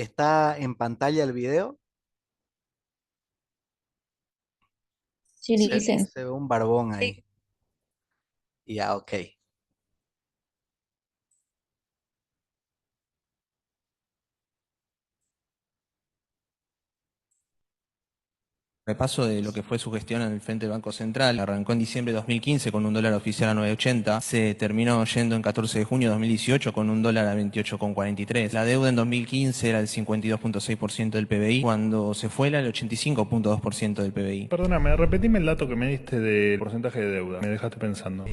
¿Está en pantalla el video? Sí, dicen. Se ve un barbón Sí. ahí. Ya, ok. Repaso de lo que fue su gestión en el frente del Banco Central. Arrancó en diciembre de 2015 con un dólar oficial a 9,80. Se terminó yendo en 14 de junio de 2018 con un dólar a 28,43. La deuda en 2015 era del 52,6% del PBI. Cuando se fue era el 85,2% del PBI. Perdóname, repetime el dato que me diste del porcentaje de deuda. Me dejaste pensando.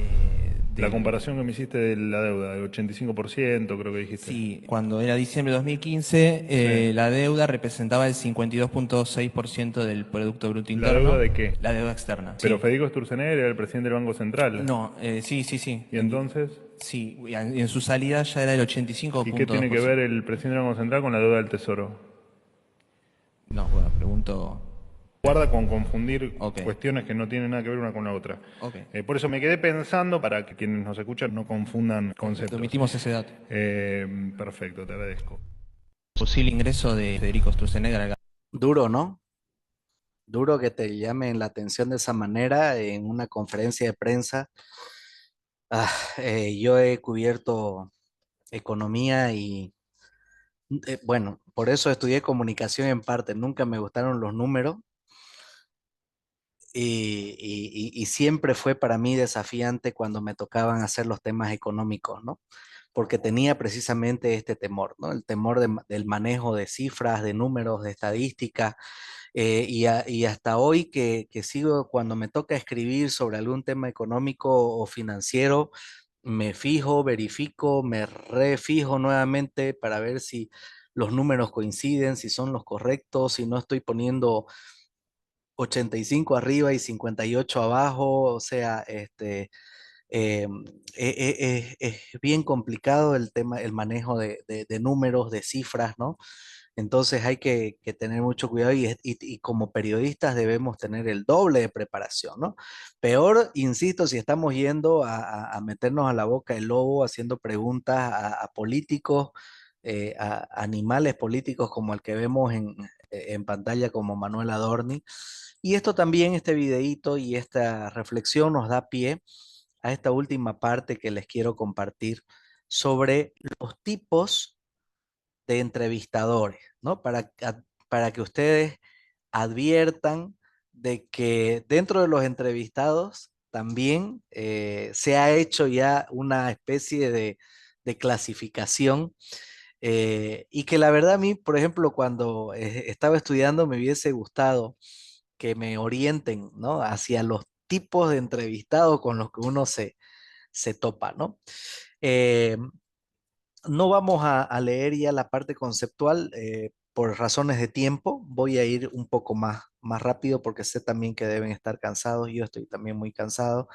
La comparación que me hiciste de la deuda, del 85%, creo que dijiste. Sí, cuando era diciembre de 2015, Sí. la deuda representaba el 52,6% del Producto Bruto ¿La deuda Interno. de qué? La deuda externa. Pero Sí. Federico Sturzenegger era el presidente del Banco Central. No, sí, sí, sí. ¿Y entonces? Sí, y en su salida ya era el ¿Y qué tiene que ver 85,2%. el presidente del Banco Central con la deuda del Tesoro? No, bueno, pregunto. Guarda con confundir Ok, cuestiones que no tienen nada que ver una con la otra. ok. Por eso me quedé pensando para que quienes nos escuchan no confundan Perfecto, conceptos. omitimos ese dato. Perfecto, te agradezco. Posible ingreso de Federico Sturzenegger al Duro, ¿no? Duro que te llamen la atención de esa manera en una conferencia de prensa. Yo he cubierto economía y, bueno, por eso estudié comunicación en parte. Nunca me gustaron los números y siempre fue para mí desafiante cuando me tocaban hacer los temas económicos, ¿no? Porque tenía precisamente este temor, ¿no? El temor del manejo de cifras, de números, de estadísticas. Y hasta hoy que sigo, cuando me toca escribir sobre algún tema económico o financiero, me fijo, verifico, me refijo nuevamente para ver si los números coinciden, si son los correctos, si no estoy poniendo 85 arriba y 58 abajo, o sea, es bien complicado el tema, el manejo de números, de cifras, ¿no? Entonces hay que tener mucho cuidado y como periodistas debemos tener el doble de preparación, ¿no? Peor, insisto, si estamos yendo a meternos a la boca del lobo haciendo preguntas a políticos, a animales políticos como el que vemos en pantalla como Manuel Adorni. Y esto también, este videíto y esta reflexión nos da pie a esta última parte que les quiero compartir sobre los tipos de entrevistadores, ¿no? Para que ustedes adviertan de que dentro de los entrevistados también se ha hecho ya una especie de clasificación y que la verdad a mí, por ejemplo, cuando estaba estudiando me hubiese gustado que me orienten, ¿no? Hacia los tipos de entrevistados con los que uno se topa, ¿no? Eh, no vamos a leer ya la parte conceptual por razones de tiempo. Voy a ir un poco más rápido porque sé también que deben estar cansados. Yo estoy también muy cansado.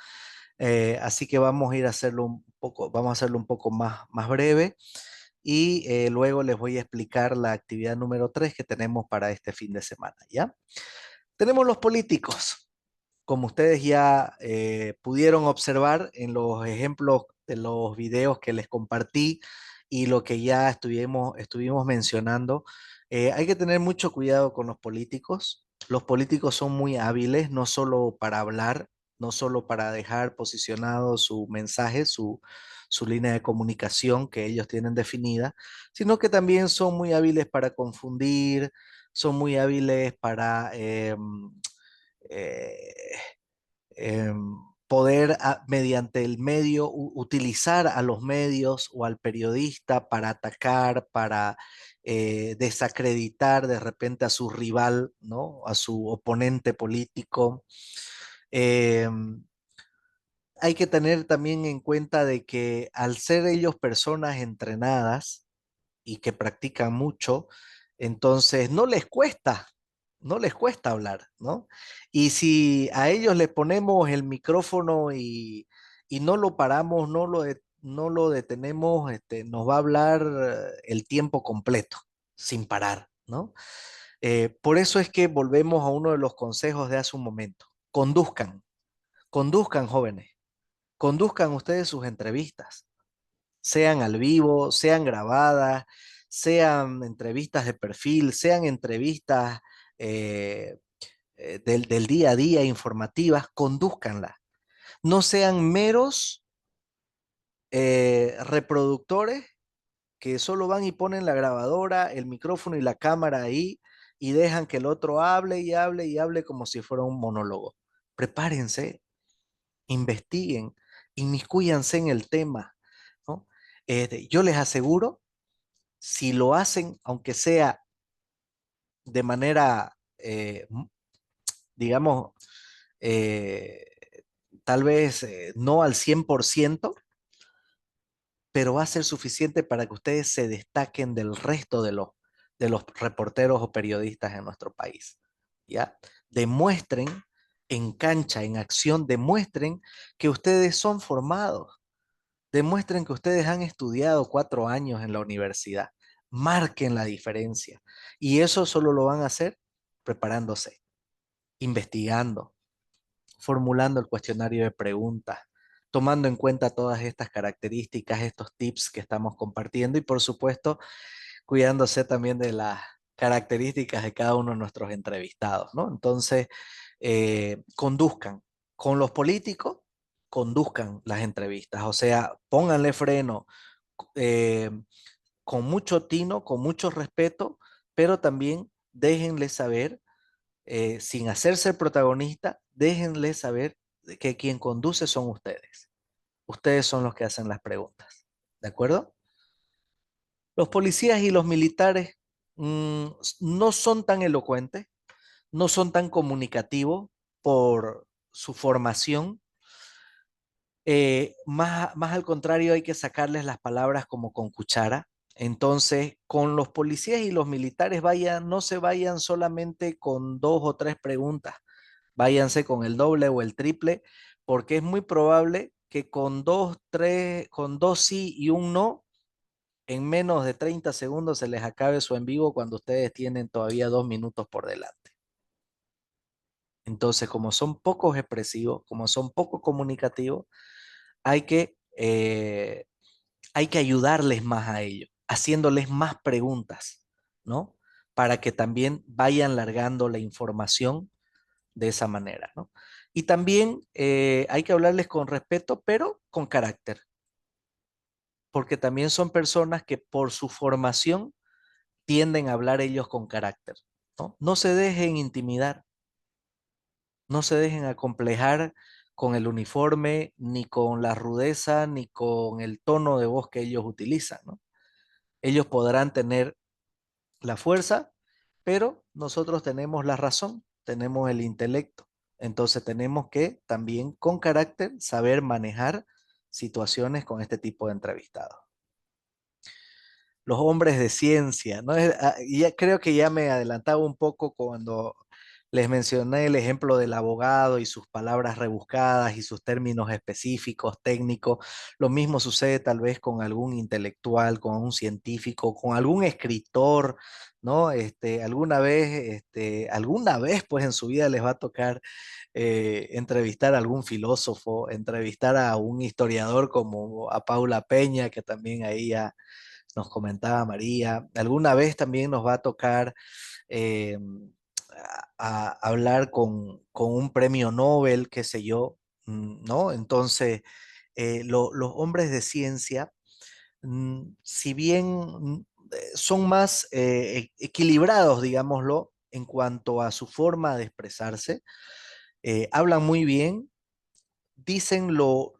Así que vamos a ir a hacerlo un poco, vamos a hacerlo un poco más breve y luego les voy a explicar la actividad número 3 que tenemos para este fin de semana, ¿ya? Tenemos los políticos. Como ustedes ya pudieron observar en los ejemplos de los videos que les compartí y lo que ya estuvimos mencionando, hay que tener mucho cuidado con los políticos. Los políticos son muy hábiles, no solo para hablar, no solo para dejar posicionado su mensaje, su línea de comunicación que ellos tienen definida, sino que también son muy hábiles para confundir, son muy hábiles para eh, poder mediante el medio utilizar a los medios o al periodista para atacar, para desacreditar de repente a su rival, ¿no? A su oponente político. Eh, hay que tener también en cuenta de que al ser ellos personas entrenadas y que practican mucho, entonces no les cuesta hablar, ¿no? Y si a ellos les ponemos el micrófono y no lo paramos, no lo detenemos, nos va a hablar el tiempo completo, sin parar, ¿no? Por eso es que volvemos a uno de los consejos de hace un momento. Conduzcan jóvenes, conduzcan ustedes sus entrevistas, sean al vivo, sean grabadas, sean entrevistas de perfil, sean entrevistas eh, del día a día, informativas, conduzcanlas. No sean meros reproductores que solo van y ponen la grabadora, el micrófono y la cámara ahí y dejan que el otro hable y hable y hable como si fuera un monólogo. Prepárense, investiguen, inmiscúyanse en el tema, ¿no? Yo les aseguro, si lo hacen, aunque sea de manera, digamos, eh, tal vez no al 100%, pero va a ser suficiente para que ustedes se destaquen del resto de los reporteros o periodistas en nuestro país. ¿Ya? Demuestren en cancha, en acción, demuestren que ustedes son formados, demuestren que ustedes han estudiado 4 años en la universidad, marquen la diferencia. Y eso solo lo van a hacer preparándose, investigando, formulando el cuestionario de preguntas, tomando en cuenta todas estas características, estos tips que estamos compartiendo y por supuesto cuidándose también de las características de cada uno de nuestros entrevistados, ¿no? Entonces, conduzcan con los políticos, conduzcan las entrevistas, o sea, pónganle freno eh, con mucho tino, con mucho respeto, pero también déjenle saber sin hacerse el protagonista, déjenle saber que quien conduce son ustedes. Ustedes son los que hacen las preguntas. ¿De acuerdo? Los policías y los militares mm, no son tan elocuentes, no son tan comunicativos por su formación. Más al contrario, hay que sacarles las palabras como con cuchara. Entonces, con los policías y los militares, vayan, no se vayan solamente con 2 o 3 preguntas. Váyanse con el doble o el triple, porque es muy probable que con con dos sí y un no, en menos de 30 segundos se les acabe su en vivo cuando ustedes tienen todavía 2 minutos por delante. Entonces, como son pocos expresivos, como son poco comunicativos, hay que, eh, hay que ayudarles más a ellos, haciéndoles más preguntas, ¿no? Para que también vayan largando la información de esa manera, ¿no? Y también hay que hablarles con respeto, pero con carácter, porque también son personas que por su formación tienden a hablar ellos con carácter, ¿no? No se dejen intimidar, no se dejen acomplejar con el uniforme, ni con la rudeza, ni con el tono de voz que ellos utilizan, ¿no? Ellos podrán tener la fuerza, pero nosotros tenemos la razón, tenemos el intelecto. Entonces tenemos que también con carácter saber manejar situaciones con este tipo de entrevistados. Los hombres de ciencia, ¿no? Ya creo que ya me adelantaba un poco cuando les mencioné el ejemplo del abogado y sus palabras rebuscadas y sus términos específicos, técnicos. Lo mismo sucede tal vez con algún intelectual, con un científico, con algún escritor, ¿no? Alguna vez, pues en su vida les va a tocar entrevistar a algún filósofo, entrevistar a un historiador como a Paula Peña, que también ahí ya nos comentaba María. Alguna vez también nos va a tocar eh, hablar con un premio Nobel, qué sé yo, ¿no? Entonces, los hombres de ciencia, si bien son más equilibrados, digámoslo, en cuanto a su forma de expresarse, hablan muy bien, dicen lo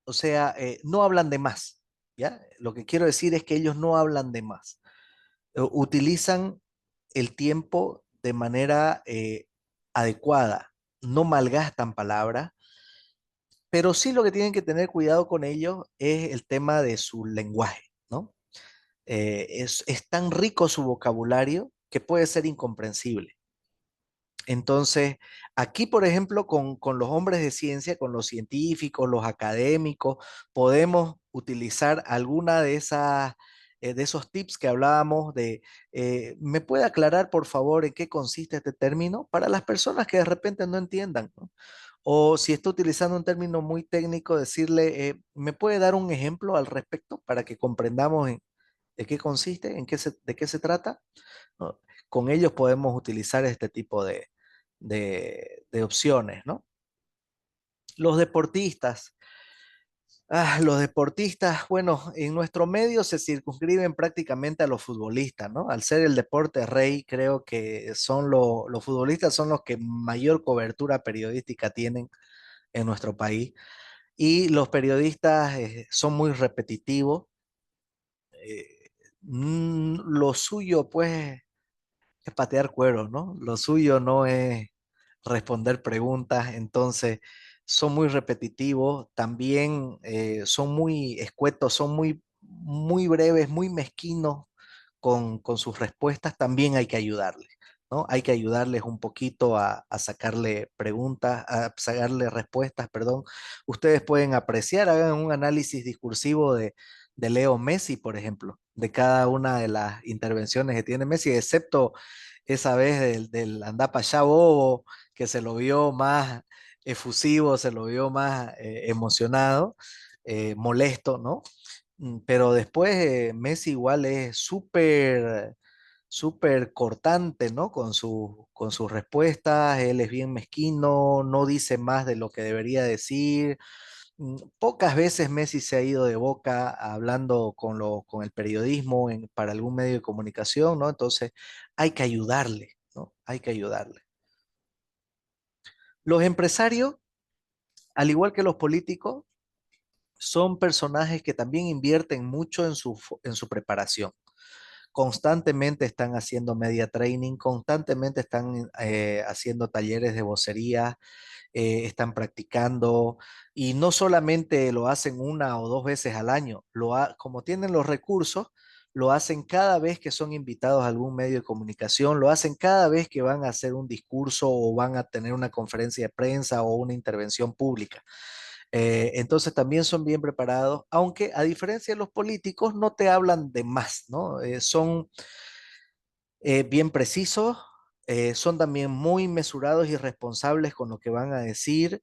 o sea, no hablan de más, ¿ya? Lo que quiero decir es que ellos no hablan de más. Utilizan el tiempo de manera adecuada, no malgastan palabras, pero sí lo que tienen que tener cuidado con ellos es el tema de su lenguaje, ¿no? Es tan rico su vocabulario que puede ser incomprensible. Entonces, aquí, por ejemplo, con los hombres de ciencia, con los científicos, los académicos, podemos utilizar alguna de de esos tips que hablábamos ¿me puede aclarar, por favor, en qué consiste este término? Para las personas que de repente no entiendan, ¿no? O si está utilizando un término muy técnico, decirle, ¿me puede dar un ejemplo al respecto para que comprendamos de qué consiste, de qué se trata? ¿No? Con ellos podemos utilizar este tipo de opciones, ¿no? Los deportistas. Los deportistas, bueno, en nuestro medio se circunscriben prácticamente a los futbolistas, ¿no? Al ser el deporte rey, creo que son los futbolistas son los que mayor cobertura periodística tienen en nuestro país. Y los periodistas son muy repetitivos. Lo suyo, pues, es patear cueros, ¿no? Lo suyo no es responder preguntas, entonces son muy repetitivos, también son muy escuetos, son muy breves, muy mezquinos con sus respuestas, también hay que ayudarles, ¿no? Hay que ayudarles un poquito a sacarle preguntas, a sacarle respuestas, perdón. Ustedes pueden apreciar, hagan un análisis discursivo de Leo Messi, por ejemplo, de cada una de las intervenciones que tiene Messi, excepto esa vez del andá pa' allá bobo, que se lo vio más efusivo, se lo vio más emocionado, molesto, ¿no? Pero después Messi igual es súper cortante, ¿no? Con sus respuestas, él es bien mezquino, no dice más de lo que debería decir. Pocas veces Messi se ha ido de boca hablando con el periodismo para algún medio de comunicación, ¿no? Entonces hay que ayudarle, ¿no? Hay que ayudarle. Los empresarios, al igual que los políticos, son personajes que también invierten mucho en su preparación. Constantemente están haciendo media training, constantemente están haciendo talleres de vocería, están practicando y no solamente lo hacen una o dos veces al año, como tienen los recursos, lo hacen cada vez que son invitados a algún medio de comunicación, lo hacen cada vez que van a hacer un discurso o van a tener una conferencia de prensa o una intervención pública. Entonces también son bien preparados, aunque a diferencia de los políticos no te hablan de más, ¿no? Son bien precisos, son también muy mesurados y responsables con lo que van a decir.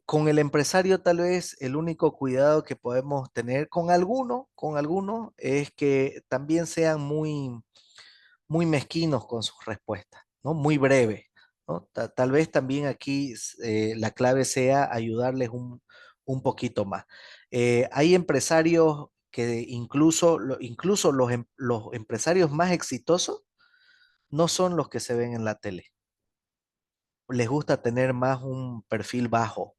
Con el empresario tal vez el único cuidado que podemos tener con alguno es que también sean muy mezquinos con sus respuestas, ¿no? Muy breves, ¿no? Tal vez también aquí la clave sea ayudarles un poquito más. Hay empresarios que incluso los empresarios más exitosos no son los que se ven en la tele. Les gusta tener más un perfil bajo.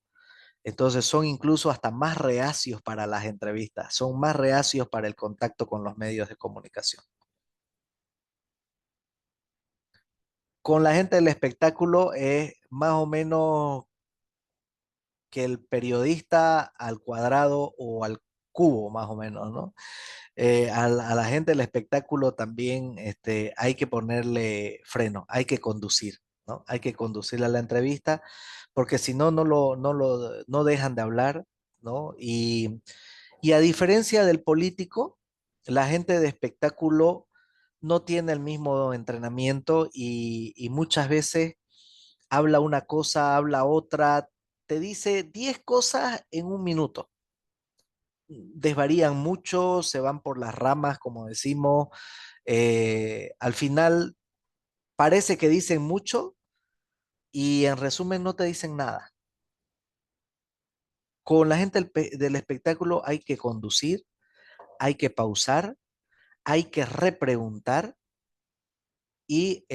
Entonces son incluso hasta más reacios para las entrevistas, son más reacios para el contacto con los medios de comunicación. Con la gente del espectáculo es más o menos que el periodista al cuadrado o al cubo, más o menos, ¿no? A la gente del espectáculo también hay que ponerle freno, hay que conducir, ¿no? Hay que conducirle a la entrevista, porque si no, no dejan de hablar, ¿no? Y a diferencia del político, la gente de espectáculo no tiene el mismo entrenamiento y muchas veces habla una cosa, habla otra, te dice 10 cosas en un minuto. Desvarían mucho, se van por las ramas, como decimos. Al final parece que dicen mucho y en resumen no te dicen nada. Con la gente del espectáculo hay que conducir, hay que pausar, hay que repreguntar y,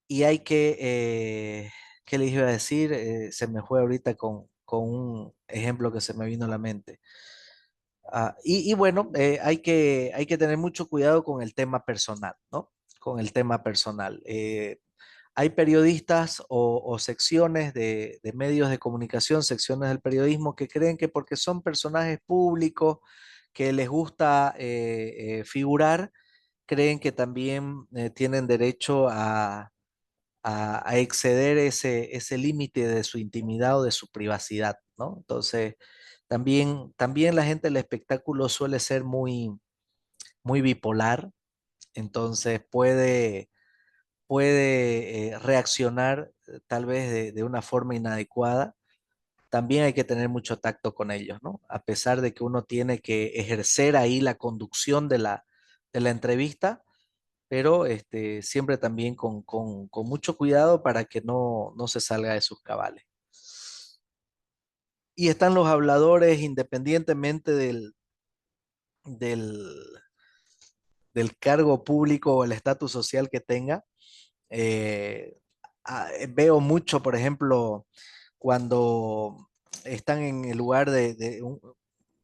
y hay que, ¿qué les iba a decir? Se me fue ahorita con un ejemplo que se me vino a la mente. Y bueno, hay que tener mucho cuidado con el tema personal, ¿no? Con el tema personal. Hay periodistas o secciones de medios de comunicación, secciones del periodismo que creen que porque son personajes públicos que les gusta figurar, creen que también tienen derecho a exceder ese límite de su intimidad o de su privacidad, ¿no? Entonces, también la gente del espectáculo suele ser muy bipolar, entonces puede reaccionar tal vez de una forma inadecuada. También hay que tener mucho tacto con ellos, ¿no? A pesar de que uno tiene que ejercer ahí la conducción de la entrevista, pero siempre también con mucho cuidado para que no se salga de sus cabales. Y están los habladores, independientemente del, del cargo público o el estatus social que tenga. Eh, Veo mucho, por ejemplo, cuando están en el lugar de un,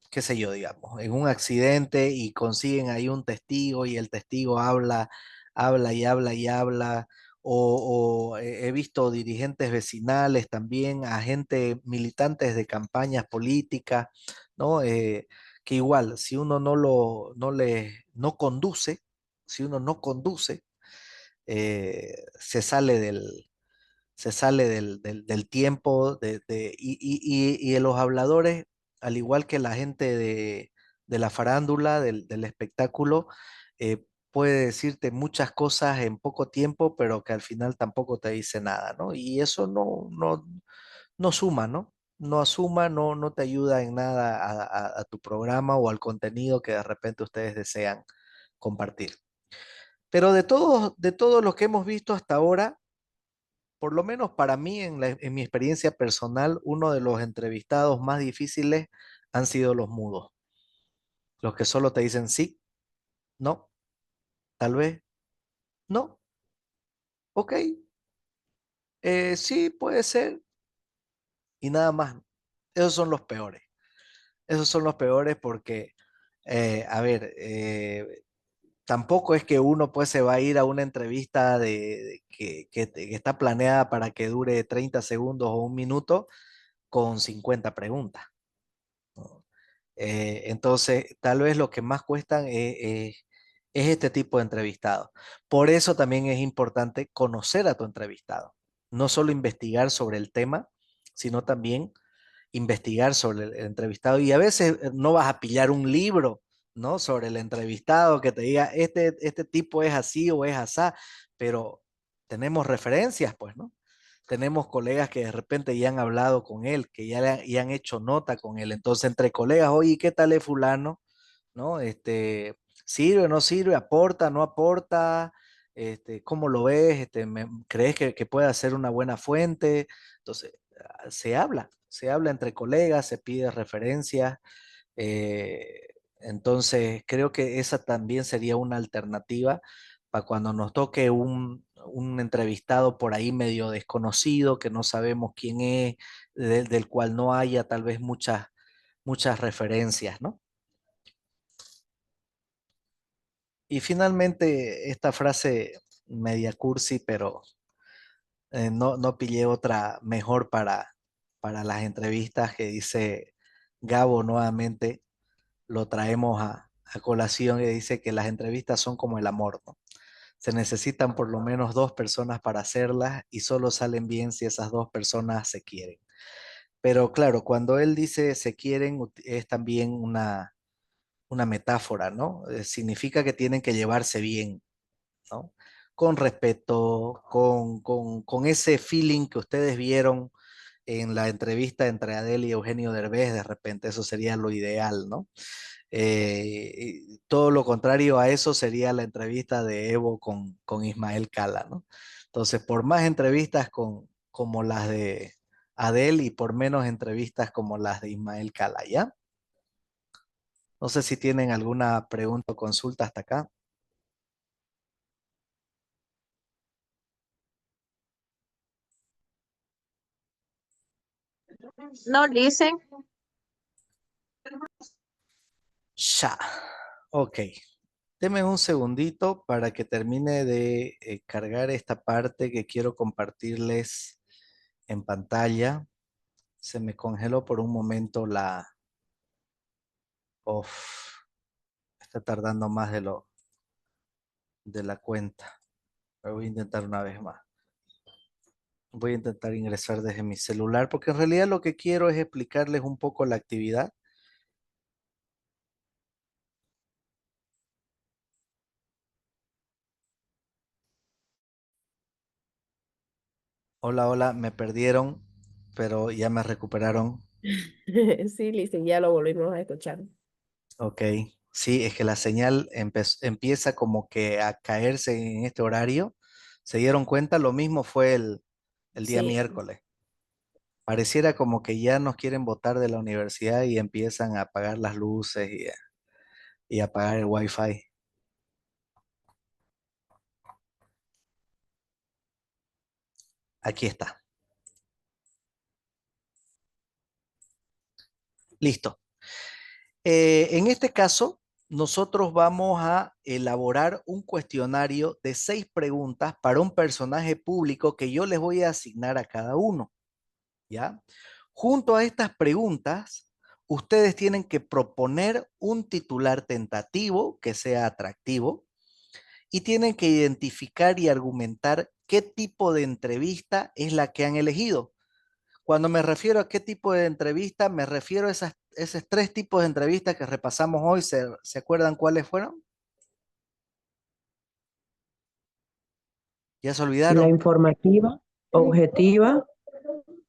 qué sé yo, digamos, en un accidente y consiguen ahí un testigo y el testigo habla, habla y habla y habla. O he visto dirigentes vecinales también, a gente, militantes de campañas políticas, ¿no? Que igual, si uno no conduce, si uno no conduce, se sale del tiempo y de los habladores, al igual que la gente de la farándula, del espectáculo, puede decirte muchas cosas en poco tiempo, pero que al final tampoco te dice nada, ¿no? Y eso no suma, ¿no? No suma, no te ayuda en nada a tu programa o al contenido que de repente ustedes desean compartir. Pero de todos los que hemos visto hasta ahora, por lo menos para mí, en mi experiencia personal, uno de los entrevistados más difíciles han sido los mudos, los que solo te dicen sí, no, tal vez, no, ok, sí, puede ser, y nada más. Esos son los peores. Esos son los peores porque, a ver, tampoco es que uno pues se va a ir a una entrevista que está planeada para que dure 30 segundos o un minuto con 50 preguntas, ¿no? Entonces, tal vez lo que más cuestan es este tipo de entrevistados. Por eso también es importante conocer a tu entrevistado. No solo investigar sobre el tema, sino también investigar sobre el entrevistado. Y a veces no vas a pillar un libro, ¿no? Sobre el entrevistado que te diga, este tipo es así o es asá, pero tenemos referencias, pues, ¿no? Tenemos colegas que de repente ya han hablado con él, que ya han hecho nota con él. Entonces, entre colegas, oye, ¿qué tal es fulano? ¿No? ¿Sirve o no sirve? ¿Aporta, no aporta? ¿Cómo lo ves? ¿Crees que puede ser una buena fuente? Entonces, se habla entre colegas, se pide referencias. Entonces, creo que esa también sería una alternativa para cuando nos toque un entrevistado por ahí medio desconocido, que no sabemos quién es, del cual no haya tal vez muchas referencias, ¿no? Y finalmente, esta frase media cursi, pero no pillé otra mejor para las entrevistas que dice Gabo nuevamente, lo traemos a colación, que dice que las entrevistas son como el amor, ¿no? Se necesitan por lo menos dos personas para hacerlas y solo salen bien si esas dos personas se quieren. Pero claro, cuando él dice se quieren, es también una metáfora, ¿no? Significa que tienen que llevarse bien, ¿no? Con respeto, con ese feeling que ustedes vieron en la entrevista entre Adele y Eugenio Derbez, de repente eso sería lo ideal, ¿no? Y todo lo contrario a eso sería la entrevista de Evo con Ismael Cala, ¿no? Entonces, por más entrevistas como las de Adele y por menos entrevistas como las de Ismael Cala, ¿ya? No sé si tienen alguna pregunta o consulta hasta acá. No, listen. Ya. Ok. Deme un segundito para que termine de cargar esta parte que quiero compartirles en pantalla. Se me congeló por un momento la... Uf, está tardando más de la cuenta. Pero voy a intentar una vez más. Voy a intentar ingresar desde mi celular porque en realidad lo que quiero es explicarles un poco la actividad. Hola, hola, me perdieron, pero ya me recuperaron. Sí, Listen, ya lo volvimos a escuchar. Ok, sí, es que la señal empieza como que a caerse en este horario. ¿Se dieron cuenta? Lo mismo fue el día Sí, miércoles. Pareciera como que ya nos quieren botar de la universidad y empiezan a apagar las luces y a apagar el wifi. Aquí está. Listo. En este caso, nosotros vamos a elaborar un cuestionario de 6 preguntas para un personaje público que yo les voy a asignar a cada uno, ¿ya? Junto a estas preguntas, ustedes tienen que proponer un titular tentativo que sea atractivo y tienen que identificar y argumentar qué tipo de entrevista es la que han elegido. Cuando me refiero a qué tipo de entrevista, me refiero a esos 3 tipos de entrevistas que repasamos hoy. ¿Se acuerdan cuáles fueron? ¿Ya se La olvidaron? objetiva,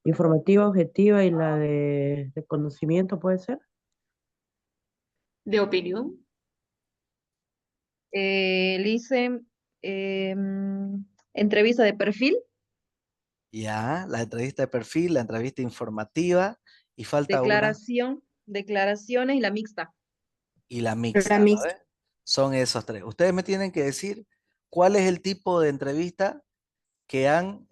informativa, objetiva y la de conocimiento puede ser. De opinión. Listen, entrevista de perfil, Ya, la entrevista de perfil, la entrevista informativa y falta una declaraciones y la mixta. y la la mixta, ¿no mixta. ve? Son esos 3. Ustedes me tienen que decir cuál es el tipo de entrevista que han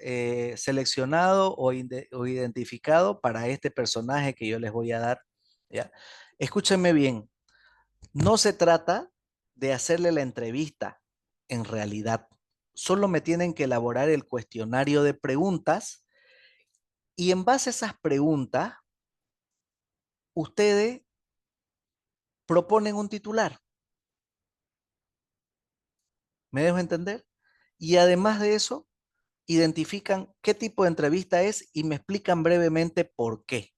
seleccionado o identificado para este personaje que yo les voy a dar, ¿ya? Escúchenme bien, no se trata de hacerle la entrevista en realidad, solo me tienen que elaborar el cuestionario de preguntas y en base a esas preguntas, ustedes proponen un titular, ¿me dejo entender? Y además de eso, identifican qué tipo de entrevista es y me explican brevemente por qué.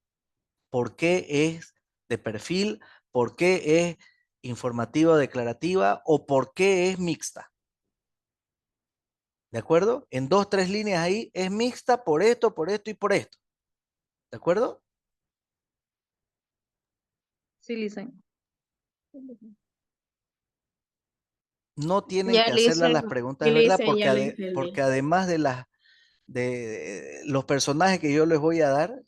¿Por qué es de perfil? ¿Por qué es informativa o declarativa? ¿O por qué es mixta? ¿De acuerdo? En 2, 3 líneas ahí es mixta por esto y por esto. ¿De acuerdo? Sí, Listen. No tienen Ya, que hacerlas Listen, las preguntas sí, de verdad Listen, ya le porque entendí. además de los personajes que yo les voy a dar,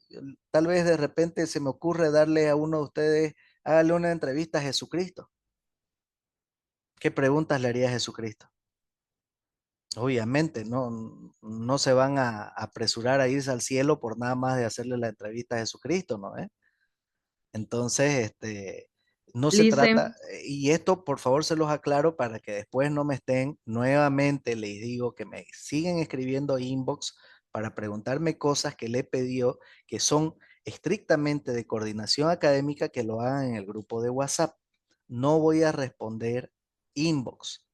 tal vez de repente se me ocurre darle a uno de ustedes, hágale una entrevista a Jesucristo. ¿Qué preguntas le haría a Jesucristo? Obviamente, no se van a apresurar a irse al cielo por nada más de hacerle la entrevista a Jesucristo, ¿no? Entonces, no se trata, Listen, y esto por favor se los aclaro para que después no me estén, nuevamente les digo que me siguen escribiendo inbox para preguntarme cosas que le he pedido que son estrictamente de coordinación académica que lo hagan en el grupo de WhatsApp. No voy a responder inbox,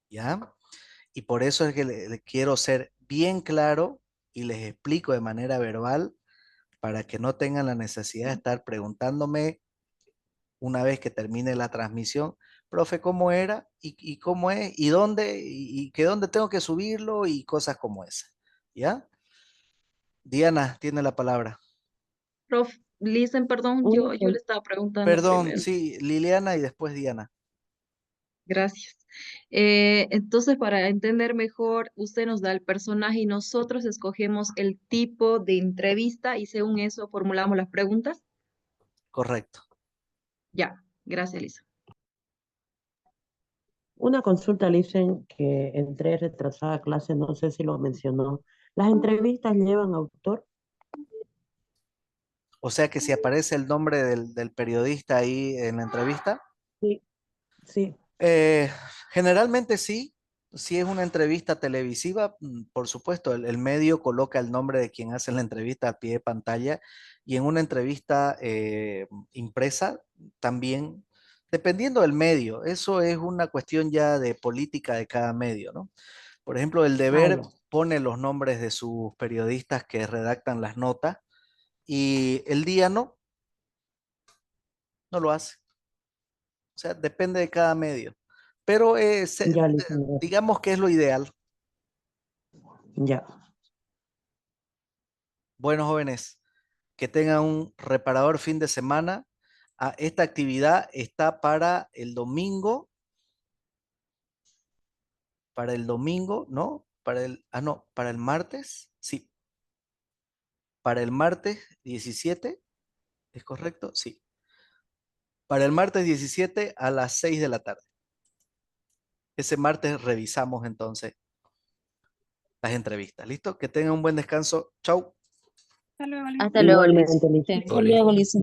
¿ya? Y por eso es que le quiero ser bien claro y les explico de manera verbal para que no tengan la necesidad de estar preguntándome una vez que termine la transmisión, profe, ¿cómo era? ¿Y cómo es? ¿Y dónde? ¿Y que dónde tengo que subirlo? Y cosas como esa. ¿Ya? Diana tiene la palabra. prof, Listen, perdón, Una yo le con- estaba preguntando Perdón, primero. sí, Liliana y después Diana. Gracias. Entonces, para entender mejor, usted nos da el personaje y nosotros escogemos el tipo de entrevista y según eso formulamos las preguntas. Correcto. Ya, gracias, Lisa. una consulta, dicen que entré retrasada a clase, no sé si lo mencionó. ¿Las entrevistas llevan autor? O sea que si aparece el nombre del periodista ahí en la entrevista, Sí, sí. Eh, generalmente sí, si es una entrevista televisiva, por supuesto, el medio coloca el nombre de quien hace la entrevista a pie de pantalla y en una entrevista impresa también, dependiendo del medio, eso es una cuestión ya de política de cada medio, ¿no? Por ejemplo, El Ah, Deber ya. pone los nombres de sus periodistas que redactan las notas y El Día no lo hace. O sea, depende de cada medio. Pero Ya, dicen, digamos que es lo ideal. ya. Bueno, jóvenes, que tengan un reparador fin de semana. Ah, esta actividad está para el domingo, ¿no? No, para el martes, sí, para el martes 17, ¿es correcto? Sí. Para el martes 17 a las 6 de la tarde. Ese martes revisamos entonces las entrevistas. ¿Listo? Que tengan un buen descanso. Chau. Hasta luego, Liz. Hasta luego, Liz. Igualmente, Liz. Hasta luego, Liz.